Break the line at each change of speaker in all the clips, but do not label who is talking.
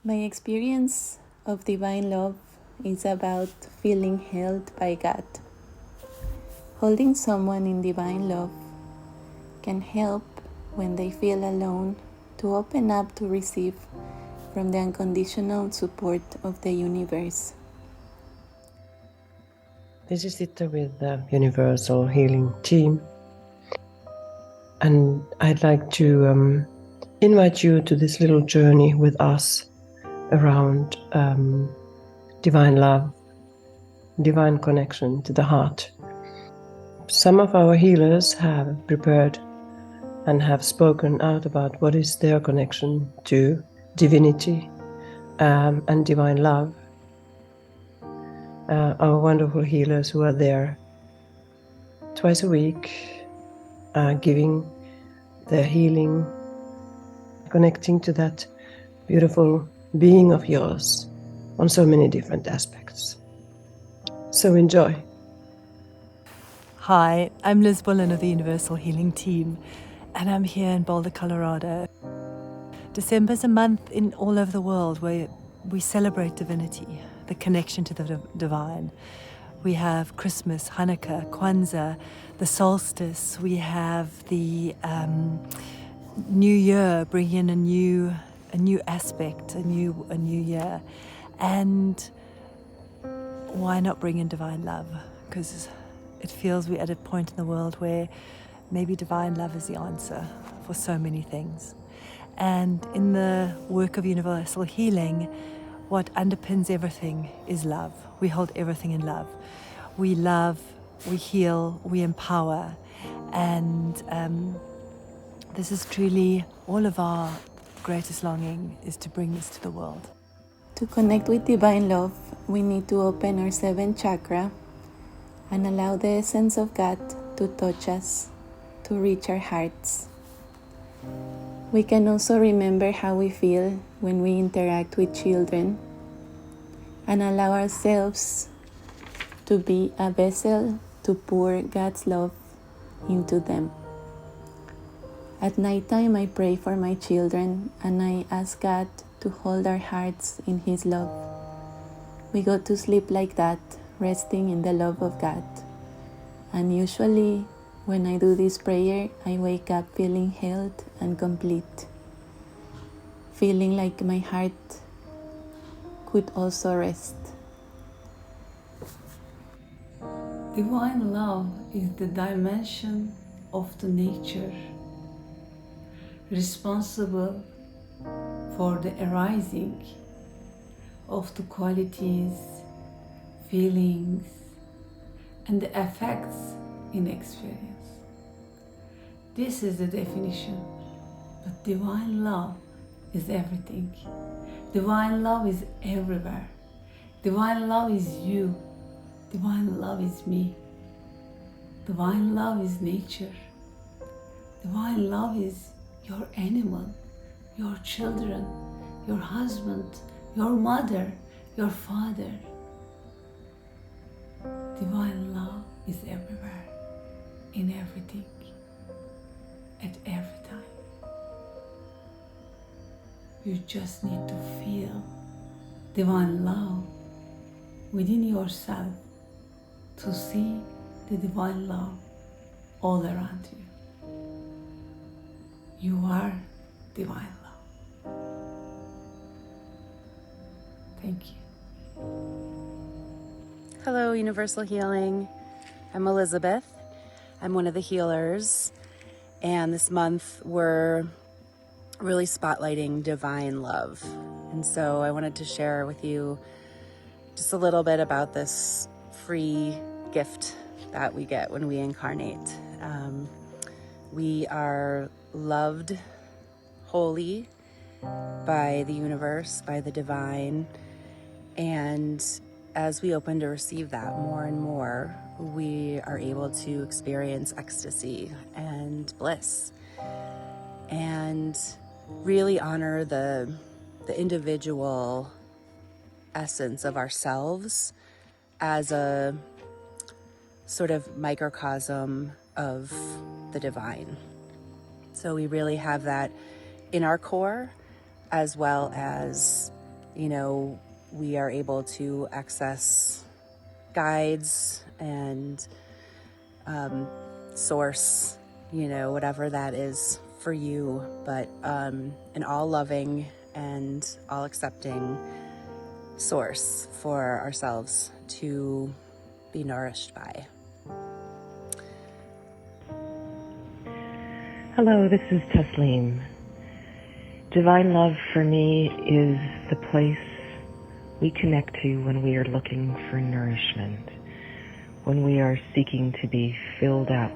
My experience of divine love is about feeling held by God. Holding someone in divine love can help when they feel alone to open up to receive from the unconditional support of the universe.
This is Itta with the Universal Healing Team, and I'd like to invite you to this little journey with us around divine love, divine connection to the heart. Some of our healers have prepared and have spoken out about what is their connection to divinity and divine love. Our wonderful healers who are there twice a week, giving their healing, connecting to that beautiful being of yours on so many different aspects. So enjoy.
Hi, I'm Liz Bullen of the Universal Healing Team, and I'm here in Boulder, Colorado. December's a month in all over the world where we celebrate divinity, the connection to the divine. We have Christmas, Hanukkah, Kwanzaa, the solstice. We have the New Year, bring in a new aspect, a new year, and why not bring in divine love? Because it feels we're at a point in the world where maybe divine love is the answer for so many things. And in the work of universal healing, what underpins everything is love. We hold everything in love. We love, we heal, we empower. And this is truly all of our greatest longing, is to bring this to the world.
To connect with divine love, we need to open our 7th chakra and allow the essence of God to touch us, to reach our hearts. We can also remember how we feel when we interact with children and allow ourselves to be a vessel to pour God's love into them. At nighttime, I pray for my children and I ask God to hold our hearts in His love. We go to sleep like that, resting in the love of God. And usually, when I do this prayer, I wake up feeling held and complete, feeling like my heart could also rest.
Divine love is the dimension of the nature responsible for the arising of the qualities, feelings, and the effects in experience. This is the definition, but divine love is everything. Divine love is everywhere. Divine love is you. Divine love is me. Divine love is nature. Divine love is your animal, your children, your husband, your mother, your father. Divine love is everywhere, in everything, at every time. You just need to feel divine love within yourself to see the divine love all around you. You are divine love. Thank you.
Hello, Universal Healing. I'm Elizabeth. I'm one of the healers, and this month we're really spotlighting divine love. And so I wanted to share with you just a little bit about this free gift that we get when we incarnate. We are loved wholly by the universe, by the divine, and as we open to receive that more and more, we are able to experience ecstasy and bliss and really honor the individual essence of ourselves as a sort of microcosm of the divine. So we really have that in our core, as well as we are able to access guides and source, whatever that is for you, but an all loving and all accepting source for ourselves to be nourished by.
Hello, this is Teslim. Divine love for me is the place we connect to when we are looking for nourishment, when we are seeking to be filled up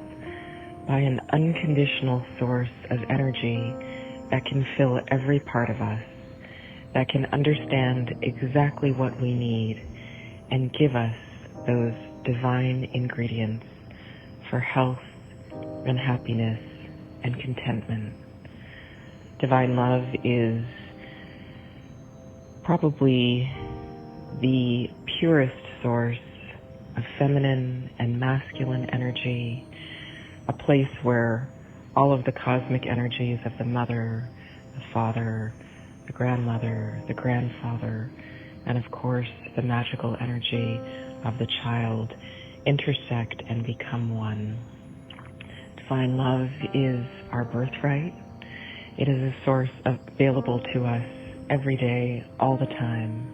by an unconditional source of energy that can fill every part of us, that can understand exactly what we need and give us those divine ingredients for health and happiness and contentment. Divine love is probably the purest source of feminine and masculine energy, a place where all of the cosmic energies of the mother, the father, the grandmother, the grandfather, and of course the magical energy of the child intersect and become one. Divine love is our birthright. It is a source available to us every day, all the time.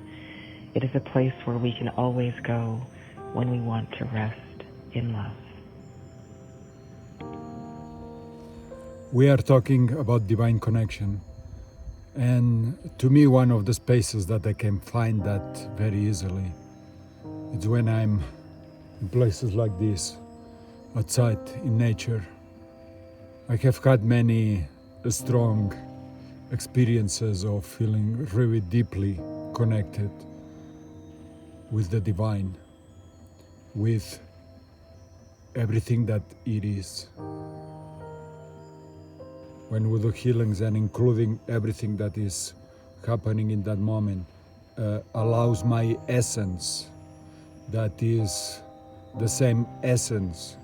It is a place where we can always go when we want to rest in love.
We are talking about divine connection. And to me, one of the spaces that I can find that very easily is when I'm in places like this, outside in nature. I have had many strong experiences of feeling really deeply connected with the divine, with everything that it is. When we do healings and including everything that is happening in that moment, allows my essence, that is the same essence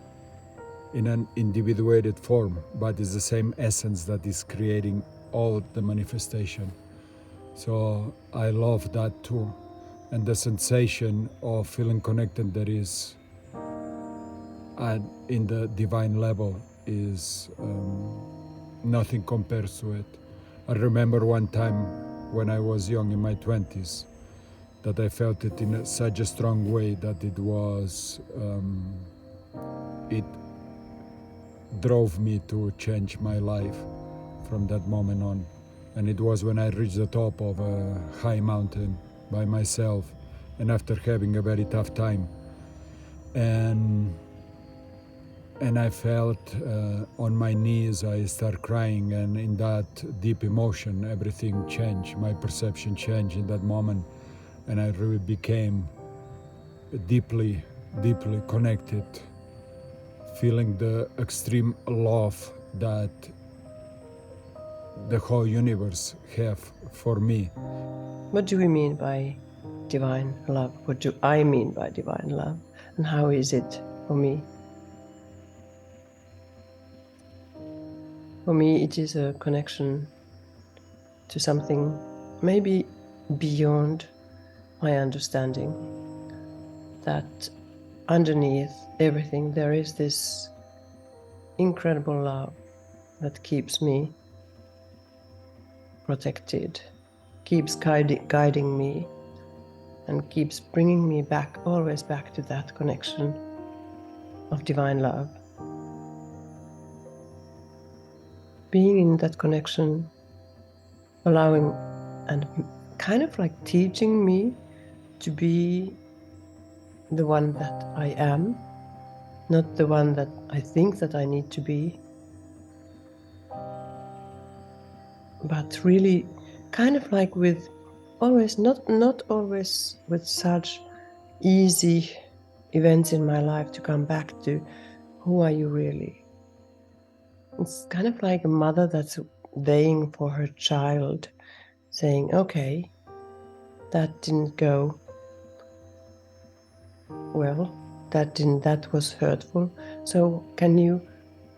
in an individuated form, but is the same essence that is creating all the manifestation. So I love that too. And the sensation of feeling connected that is in the divine level is nothing compares to it. I remember one time when I was young, in my 20s, that I felt it in such a strong way that it was, it drove me to change my life from that moment on. And it was when I reached the top of a high mountain by myself, and after having a very tough time. And I felt on my knees, I start crying, and in that deep emotion, everything changed. My perception changed in that moment, and I really became deeply, deeply connected, feeling the extreme love that the whole universe have for me.
What do we mean by divine love? What do I mean by divine love? And how is it for me? For me, it is a connection to something maybe beyond my understanding. That underneath everything, there is this incredible love that keeps me protected, keeps guiding me, and keeps bringing me back, always back to that connection of divine love. Being in that connection, allowing and kind of like teaching me to be the one that I am, not the one that I think that I need to be, but really kind of like with always, not always with such easy events in my life, to come back to who are you really. It's kind of like a mother that's weighing for her child, saying, okay, that didn't go well, that was hurtful, so can you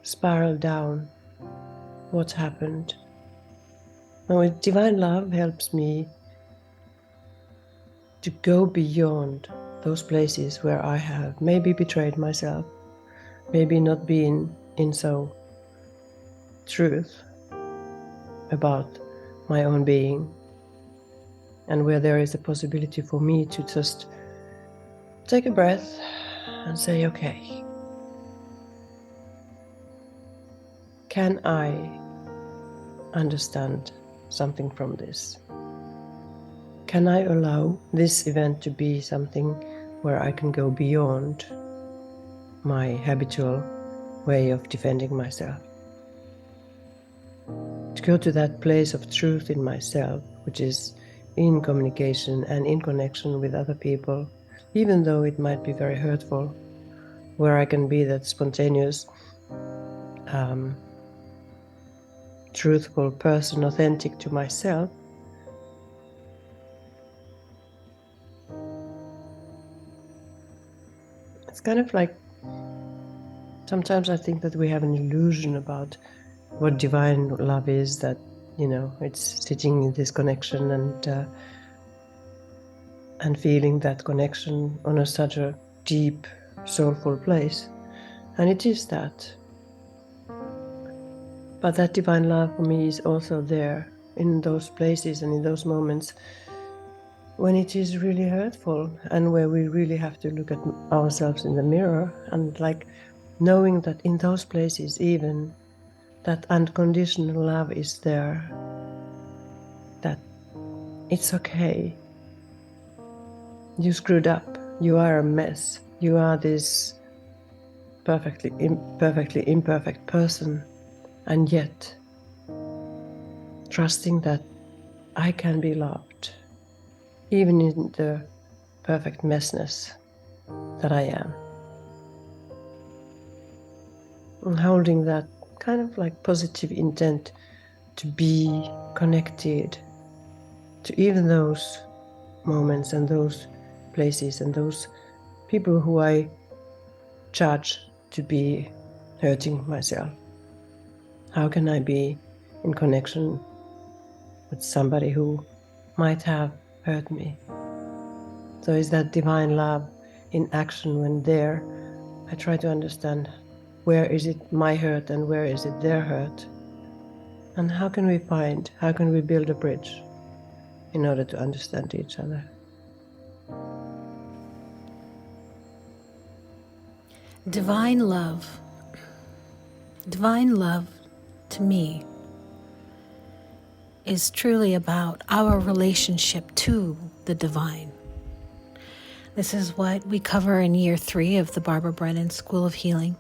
spiral down what happened? Now, divine love helps me to go beyond those places where I have maybe betrayed myself, maybe not been in so truth about my own being, and where there is a possibility for me to just take a breath and say, okay, can I understand something from this? Can I allow this event to be something where I can go beyond my habitual way of defending myself? To go to that place of truth in myself, which is in communication and in connection with other people, even though it might be very hurtful, where I can be that spontaneous, truthful person, authentic to myself. It's kind of like, sometimes I think that we have an illusion about what divine love is, that, you know, it's sitting in this connection and feeling that connection on such a deep, soulful place. And it is that. But that divine love for me is also there in those places and in those moments when it is really hurtful, and where we really have to look at ourselves in the mirror, and like knowing that in those places even that unconditional love is there, that it's okay. You screwed up, you are a mess, you are this perfectly imperfect person, and yet trusting that I can be loved even in the perfect messness that I am. And holding that kind of like positive intent to be connected to even those moments and those places and those people who I judge to be hurting myself. How can I be in connection with somebody who might have hurt me? So is that divine love in action when there I try to understand where is it my hurt and where is it their hurt? And how can we build a bridge in order to understand each other?
Divine love to me is truly about our relationship to the divine. This is what we cover in year 3 of the Barbara Brennan School of Healing.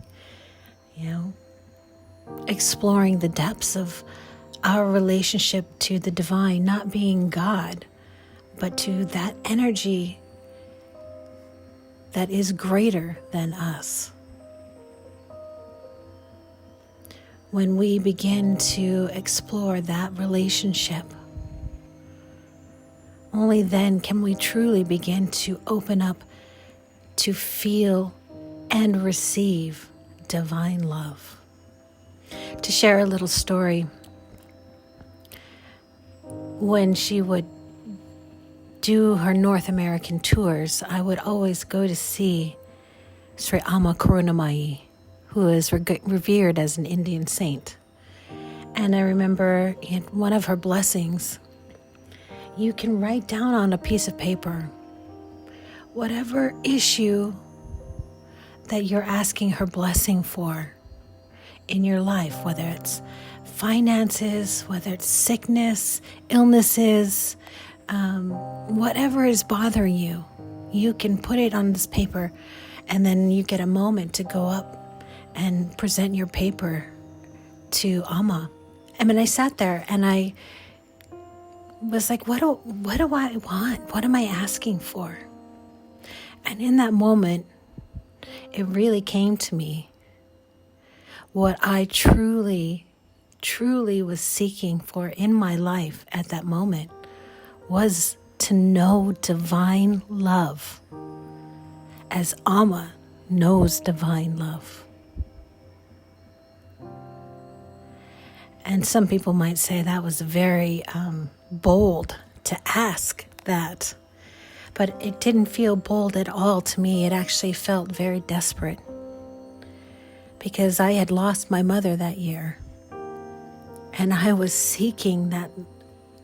You know, exploring the depths of our relationship to the divine, not being God, but to that energy that is greater than us. When we begin to explore that relationship, only then can we truly begin to open up to feel and receive divine love. To share a little story, when she would do her North American tours, I would always go to see Sri Amma Karunamai, who is revered as an Indian saint. And I remember in one of her blessings, you can write down on a piece of paper whatever issue that you're asking her blessing for in your life, whether it's finances, whether it's sickness, illnesses, whatever is bothering you, you can put it on this paper, and then you get a moment to go up and present your paper to Amma. I mean, I sat there and I was like, what do I want? What am I asking for? And in that moment, it really came to me what I truly was seeking for in my life at that moment was to know divine love as Amma knows divine love. And some people might say that was very bold to ask that. But it didn't feel bold at all to me. It actually felt very desperate, because I had lost my mother that year. And I was seeking that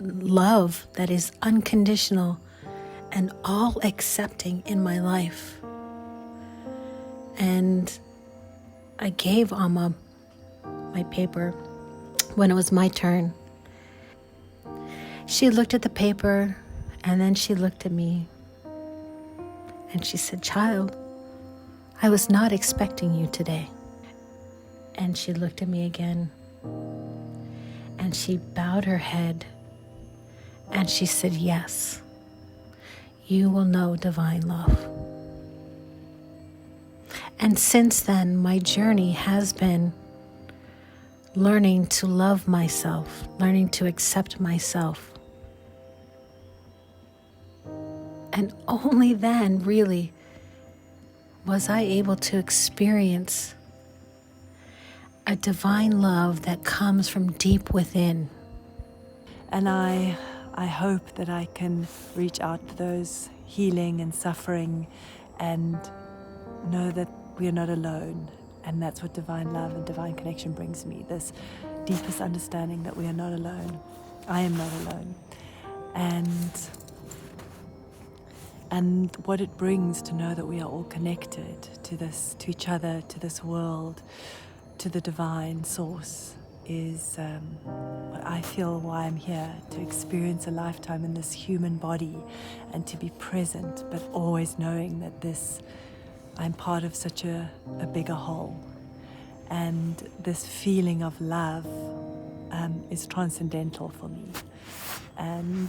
love that is unconditional and all accepting in my life. And I gave Amma my paper when it was my turn. She looked at the paper, and then she looked at me, and she said, "Child, I was not expecting you today." And she looked at me again, and she bowed her head, and she said, "Yes, you will know divine love." And since then, my journey has been learning to love myself, learning to accept myself. And only then, really, was I able to experience a divine love that comes from deep within.
And I hope that I can reach out to those healing and suffering and know that we are not alone. And that's what divine love and divine connection brings me, this deepest understanding that we are not alone. I am not alone. And what it brings to know that we are all connected to this, to each other, to this world, to the divine source is what I feel why I'm here, to experience a lifetime in this human body and to be present, but always knowing that I'm part of such a bigger whole. And this feeling of love is transcendental for me. And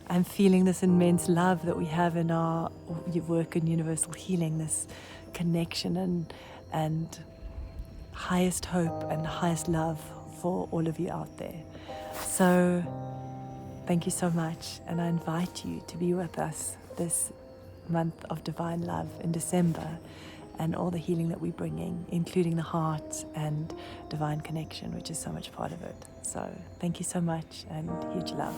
I'm feeling this immense love that we have in our work in universal healing, this connection and highest hope and highest love for all of you out there. So thank you so much, and I invite you to be with us this month of divine love in December, and all the healing that we're bringing, including the heart and divine connection, which is so much part of it. So thank you so much, and huge love.